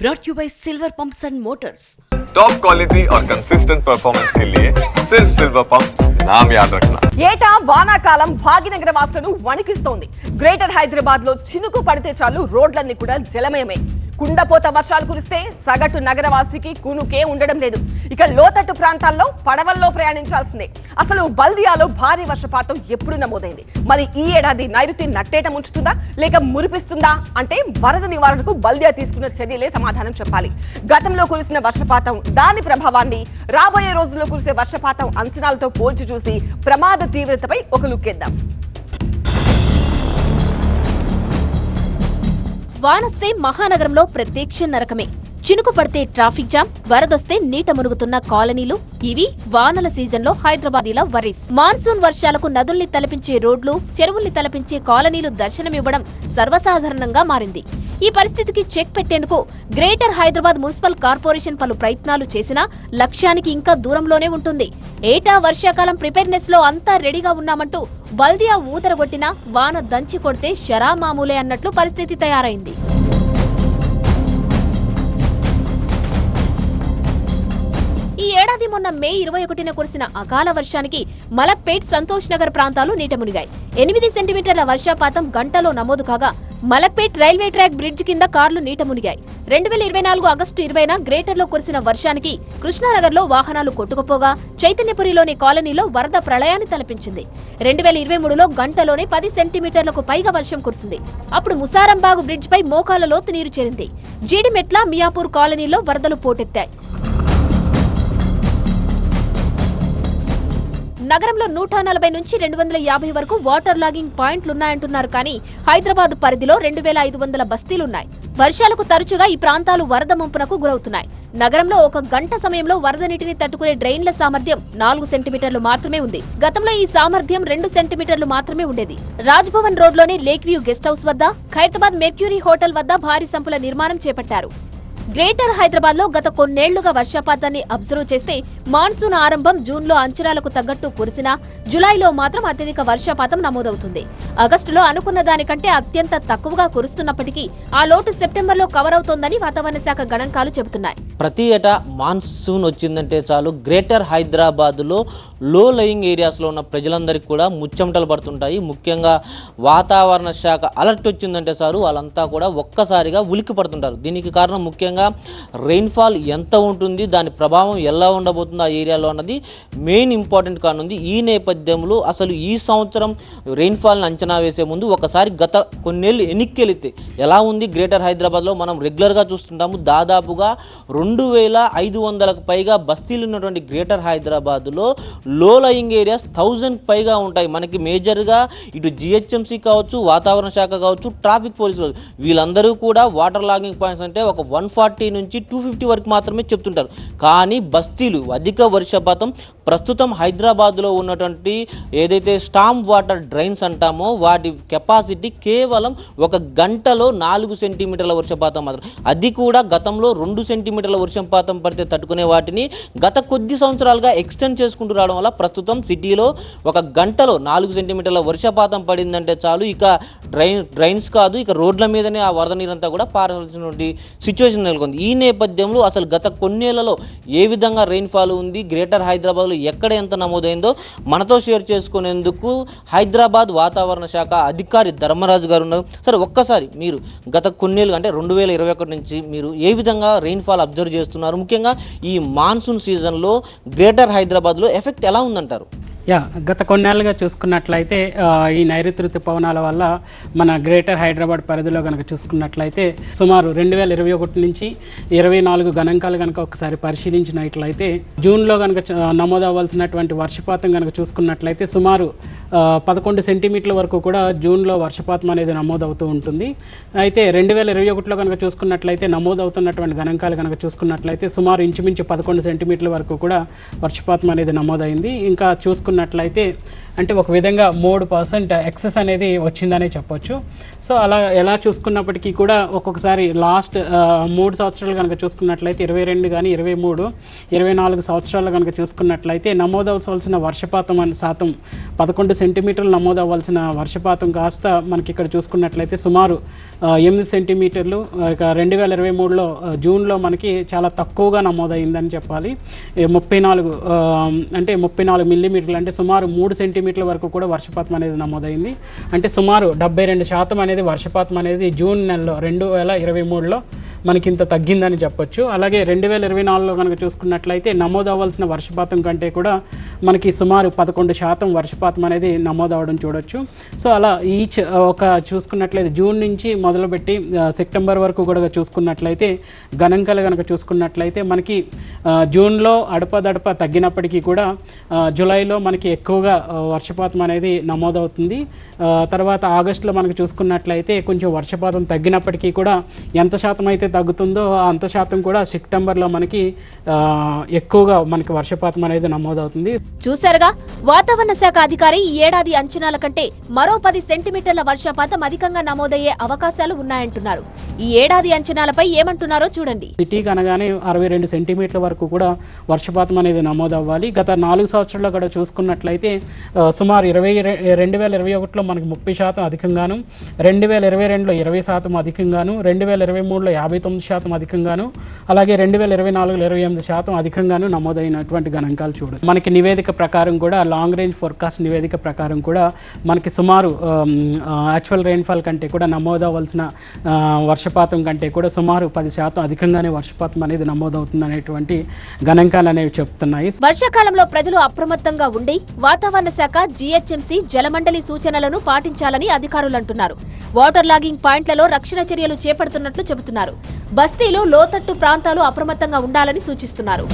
brought you by Silver Pumps and Motors. Top quality और consistent performance के लिए सिर्फ सिल्वर पंप्स नाम याद रखना. ఏటా వానాకాలం భాగ్యనగర వాసులను వణికిస్తోంది. గ్రేటర్ హైదరాబాద్ లో చినుకు పడితే చాలు రోడ్లన్నీ కూడా జలమయమే. కుండపోత వర్షాలు కురిస్తే సగటు నగరవాసికి కునుకే ఉండడం లేదు. ఇక లోతట్టు ప్రాంతాల్లో పడవల్లో ప్రయాణించాల్సిందే. అసలు బల్దియాలో భారీ వర్షపాతం ఎప్పుడు నమోదైంది? మరి ఈ ఏడాది నైరుతి నట్టేట ముంచుతుందా లేక మురిపిస్తుందా అంటే వరద నివారణకు బల్దియా తీసుకున్న చర్యలే సమాధానం చెప్పాలి. గతంలో కురిసిన వర్షపాతం, దాని ప్రభావాన్ని రాబోయే రోజుల్లో కురిసే వర్షపాతం అంచనాలతో పోల్చి చూసి ప్రమాద తీవ్రతపై ఒక లుక్కేద్దాం. వానొస్తే మహానగరంలో ప్రత్యక్ష నరకమే. చినుకు పడితే ట్రాఫిక్ జామ్, వరదొస్తే నీట మునుగుతున్న కాలనీలు. ఇవి వానల సీజన్లో హైదరాబాదీల వరీస్. మాన్సూన్ వర్షాలకు నదుల్ని తలపించే రోడ్లు, చెరువుల్ని తలపించే కాలనీలు దర్శనమివ్వడం సర్వసాధారణంగా మారింది. ఈ పరిస్థితికి చెక్ పెట్టేందుకు గ్రేటర్ హైదరాబాద్ మున్సిపల్ కార్పొరేషన్ పలు ప్రయత్నాలు చేసినా లక్ష్యానికి ఇంకా దూరంలోనే ఉంటుంది. ఏటా వర్షాకాలం ప్రిపేర్నెస్ లో అంతా రెడీగా ఉన్నామంటూ బల్దియా ఊదరగొట్టినా వాన దంచి కొడితే షరా మామూలే అన్నట్లు పరిస్థితి తయారైంది. ఈ ఏడాది మొన్న మే 21న కురిసిన అకాల వర్షానికి మలక్పేట్, సంతోష్ నగర్ ప్రాంతాలు నీట మునిగాయి. 8 సెంటీమీటర్ల వర్షపాతం గంటలో నమోదు కాగా మలక్పేట్ రైల్వే ట్రాక్ బ్రిడ్జ్ కింద కార్లు నీట మునిగాయి. 2024 ఆగస్టు 20న గ్రేటర్లో కురిసిన వర్షానికి కృష్ణానగర్లో వాహనాలు కొట్టుకుపోగా చైతన్యపురిలోని కాలనీలో వరద ప్రళయాన్ని తలపించింది. 2023లో గంటలోనే 10 సెంటీమీటర్లకు పైగా వర్షం కురిసింది. అప్పుడు ముసారంబాగు బ్రిడ్జ్ పై మోకాల లోతు నీరు చేరింది. జీడిమెట్ల, మియాపూర్ కాలనీలో వరదలు పోటెత్తాయి. నగరంలో 140 నుంచి 250 వరకు వాటర్ లాగింగ్ పాయింట్లున్నాయంటున్నారు. కానీ హైదరాబాద్ పరిధిలో 2500 బస్తీలున్నాయి. వర్షాలకు తరచుగా ఈ ప్రాంతాలు వరద ముంపునకు గురవుతున్నాయి. నగరంలో ఒక గంట సమయంలో వరద నీటిని తట్టుకునే డ్రైన్ల సామర్థ్యం 4 సెంటీమీటర్లు మాత్రమే ఉంది. గతంలో ఈ సామర్థ్యం 2 సెంటీమీటర్లు మాత్రమే ఉండేది. రాజ్భవన్ రోడ్లోని లేక్ వ్యూ గెస్ట్ హౌస్ వద్ద, ఖైరతాబాద్ మెర్క్యూరీ హోటల్ వద్ద భారీ సంపుల నిర్మాణం చేపట్టారు. గ్రేటర్ హైదరాబాద్ లో గత కొన్నేళ్లుగా వర్షపాతాన్ని అబ్జర్వ్ చేస్తే మాన్సూన్ ఆరంభం జూన్లో అంచనాలకు తగ్గట్టు కురిసినా జులైలో మాత్రం అత్యధిక వర్షపాతం నమోదవుతుంది. ఆగస్టులో అనుకున్న దానికంటే అత్యంత తక్కువగా కురుస్తున్నప్పటికీ ఆ లోటు సెప్టెంబర్లో కవర్ అవుతోందని వాతావరణ శాఖ గణాంకాలు చెబుతున్నాయి. ప్రతి ఏటా మాన్సూన్ వచ్చిందంటే చాలు గ్రేటర్ హైదరాబాద్లో లో లయింగ్ ఏరియాస్లో ఉన్న ప్రజలందరికీ కూడా ముచ్చెమటలు పడుతుంటాయి. ముఖ్యంగా వాతావరణ శాఖ అలర్ట్ వచ్చిందంటే చాలు వాళ్ళంతా కూడా ఒక్కసారిగా ఉలిక్కి పడుతుంటారు. దీనికి కారణం ముఖ్యంగా రెయిన్ఫాల్ ఎంత ఉంటుంది, దాని ప్రభావం ఎలా ఉండబోతుంది ఆ ఏరియాలో అన్నది మెయిన్ ఇంపార్టెంట్ కానుంది. ఈ నేపథ్యంలో అసలు ఈ సంవత్సరం రెయిన్ఫాల్ని అంచనా వేసే ముందు ఒకసారి గత కొన్నేళ్ళు వెనక్కి ఎలా ఉంది గ్రేటర్ హైదరాబాద్లో మనం రెగ్యులర్గా చూస్తుంటాము. దాదాపుగా 2500కు పైగా బస్తీలు ఉన్నటువంటి గ్రేటర్ హైదరాబాద్లో లో లయింగ్ ఏరియాస్ 1000 పైగా ఉంటాయి. మనకి మేజర్గా ఇటు జిహెచ్ఎంసీ కావచ్చు, వాతావరణ శాఖ కావచ్చు, ట్రాఫిక్ పోలీసు కావచ్చు, వీళ్ళందరూ కూడా వాటర్ లాగింగ్ పాయింట్స్ అంటే ఒక 140 నుంచి 250 వరకు మాత్రమే చెప్తుంటారు. కానీ బస్తీలు అధిక వర్షపాతం ప్రస్తుతం హైదరాబాద్లో ఉన్నటువంటి ఏదైతే స్టామ్ వాటర్ డ్రైన్స్ అంటామో వాటి కెపాసిటీ కేవలం ఒక గంటలో 4 సెంటీమీటర్ల వర్షపాతం మాత్రం. అది కూడా గతంలో 2 సెంటీమీటర్ల వర్షపాతం పడితే తట్టుకునే వాటిని గత కొద్ది సంవత్సరాలుగా ఎక్స్టెండ్ చేసుకుంటూ రావడం వల్ల ప్రస్తుతం సిటీలో ఒక గంటలో 4 సెంటీమీటర్ల వర్షపాతం పడిందంటే చాలు ఇక డ్రైన్స్ కాదు, ఇక రోడ్ల మీదనే ఆ వరద నీరంతా కూడా పారాల్సినటువంటి సిచ్యువేషన్ నెలకొంది. ఈ నేపథ్యంలో అసలు గత కొన్నేళ్లలో ఏ విధంగా రెయిన్ఫాల్ ఉంది, గ్రేటర్ హైదరాబాద్లో ఎక్కడ ఎంత నమోదైందో మనతో షేర్ చేసుకునేందుకు హైదరాబాద్ వాతావరణ శాఖ అధికారి ధర్మరాజు గారు ఉన్నారు. సరే, ఒక్కసారి మీరు గత కొన్నేళ్ళు అంటే 2021 నుంచి మీరు ఏ విధంగా రెయిన్ఫాల్ అబ్జర్వ్ చేస్తున్నారు? ముఖ్యంగా ఈ మాన్సూన్ సీజన్లో గ్రేటర్ హైదరాబాద్లో ఎఫెక్ట్ ఎలా ఉందంటారు? గత కొన్నేళ్ళుగా చూసుకున్నట్లయితే ఈ నైరుతి ఋతుపవనాల వల్ల మన గ్రేటర్ హైదరాబాద్ పరిధిలో కనుక చూసుకున్నట్లయితే సుమారు 2021 నుంచి 24 గణాంకాలు కనుక ఒకసారి పరిశీలించినట్లయితే జూన్లో కనుక నమోదవ్వాల్సినటువంటి వర్షపాతం కనుక చూసుకున్నట్లయితే సుమారు 11 సెంటీమీటర్ల వరకు కూడా జూన్లో వర్షపాతం అనేది నమోదవుతూ ఉంటుంది. అయితే 2021లో కనుక చూసుకున్నట్లయితే నమోదవుతున్నటువంటి గణాంకాలు కనుక చూసుకున్నట్లయితే సుమారు ఇంచుమించు 11 సెంటీమీటర్ల వరకు కూడా వర్షపాతం అనేది నమోదైంది. ఇంకా చూసుకున్న చూసుకున్నట్లయితే అంటే ఒక విధంగా 3% ఎక్సెస్ అనేది వచ్చిందనే చెప్పొచ్చు. సో అలా ఎలా చూసుకున్నప్పటికీ కూడా ఒక్కొక్కసారి లాస్ట్ 3 సంవత్సరాలు కనుక చూసుకున్నట్లయితే 22 కానీ 23, 24 సంవత్సరాలు కనుక చూసుకున్నట్లయితే నమోదవలసిన వర్షపాతం శాతం 11 సెంటీమీటర్లు నమోదవలసిన వర్షపాతం కాస్త మనకి ఇక్కడ చూసుకున్నట్లయితే సుమారు 8 సెంటీమీటర్లు 2023లో జూన్లో మనకి చాలా తక్కువగా నమోదైందని చెప్పాలి. 34 మిల్లీమీటర్లు అంటే సుమారు 3 సెంటీమీటర్ల వరకు కూడా వర్షపాతం అనేది నమోదైంది. అంటే సుమారు 72% అనేది వర్షపాతం అనేది జూన్ నెలలో 2023లో మనకి ఇంత తగ్గిందని చెప్పొచ్చు. అలాగే 2024లో కనుక చూసుకున్నట్లయితే నమోదవలసిన వర్షపాతం కంటే కూడా మనకి సుమారు 11% వర్షపాతం అనేది నమోదవడం చూడొచ్చు. సో అలా ఈచ్ ఒక చూసుకున్నట్లయితే జూన్ నుంచి మొదలుపెట్టి సెప్టెంబర్ వరకు కూడా చూసుకున్నట్లయితే గణాంకాలు కనుక చూసుకున్నట్లయితే మనకి జూన్లో అడపదడప తగ్గినప్పటికీ కూడా జూలైలో మనకి ఎక్కువగా వర్షపాతం అనేది నమోదవుతుంది. తర్వాత ఆగస్టులో మనకు చూసుకున్నట్లయితే కొంచెం వర్షపాతం తగ్గినప్పటికీ కూడా ఎంత శాతం అయితే తగ్గుతుందో అంత శాతం కూడా సెప్టెంబర్లో మనకి ఎక్కువగా మనకి వర్షపాతం అనేది నమోదవుతుంది. చూశారుగా, వాతావరణ శాఖ అధికారి ఈ ఏడాది అంచనాల కంటే మరో 10 సెంటీమీటర్ల వర్షపాతం అధికంగా నమోదయ్యే అవకాశాలు ఉన్నాయంటున్నారు. ఈ ఏడాది అంచనాలపై ఏమంటున్నారో చూడండి. సిటీకి అనగానే 62 సెంటీమీటర్ల వరకు కూడా వర్షపాతం అనేది నమోదవ్వాలి. గత 4 సంవత్సరాల్లో కూడా చూసుకున్నట్లయితే సుమారు 2021లో మనకి 30% అధికంగాను, 2022లో 20% అధికంగాను, 2023లో 59% అధికంగాను, అలాగే 2024లో 28% అధికంగాను నమోదైనటువంటి గణాంకాలు చూడొచ్చు. మనకి నివేదిక ప్రకారం కూడా లాంగ్ రేంజ్ ఫోర్కాస్ట్ నివేదిక ప్రకారం కూడా మనకి సుమారు యాక్చువల్ రెయిన్ఫాల్ కంటే కూడా నమోదవలసిన వర్షపాతం కంటే కూడా సుమారు 10% అధికంగానే వర్షపాతం అనేది నమోదవుతుంది అనేటువంటి గణాంకాలు అనేవి చెప్తున్నాయి. వర్షాకాలంలో ప్రజలు అప్రమత్తంగా ఉండి వాతావరణ శాఖ, జీహెచ్ఎంసీ, జలమండలి సూచనలను పాటించాలని అధికారులు అంటున్నారు. వాటర్ లాగింగ్ పాయింట్లలో రక్షణ చర్యలు చేపడుతున్నట్లు చెబుతున్నారు. బస్తీలు, లోతట్టు ప్రాంతాలు అప్రమత్తంగా ఉండాలని సూచిస్తున్నారు.